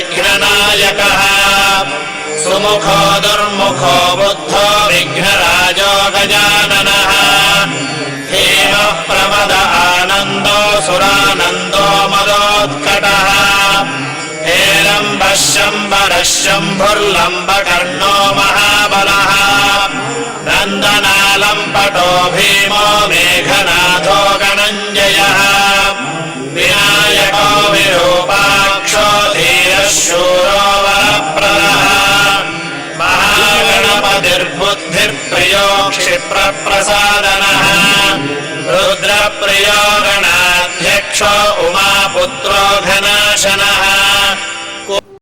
विघ्ननायकः सुमुखो दुर्मुखो बुद्धो विघ्नराजो गजाननः हेमः प्रमद आनन्दो सुरानन्दो मदोत्कटः हेरम्बः शम्बरः शम्भुर्लम्बकर्णो महाबलः नन्दनालम्पटो भीमो मेघनाथो गणञ्जयः विनायको विरूपाक्षो धीरः शूरो वरप्रदः महागणपतिर्बुद्धिर्प्रियो क्षिप्रप्रसादनः रुद्रप्रियो गणाध्यक्षो उमापुत्रो घनाशनः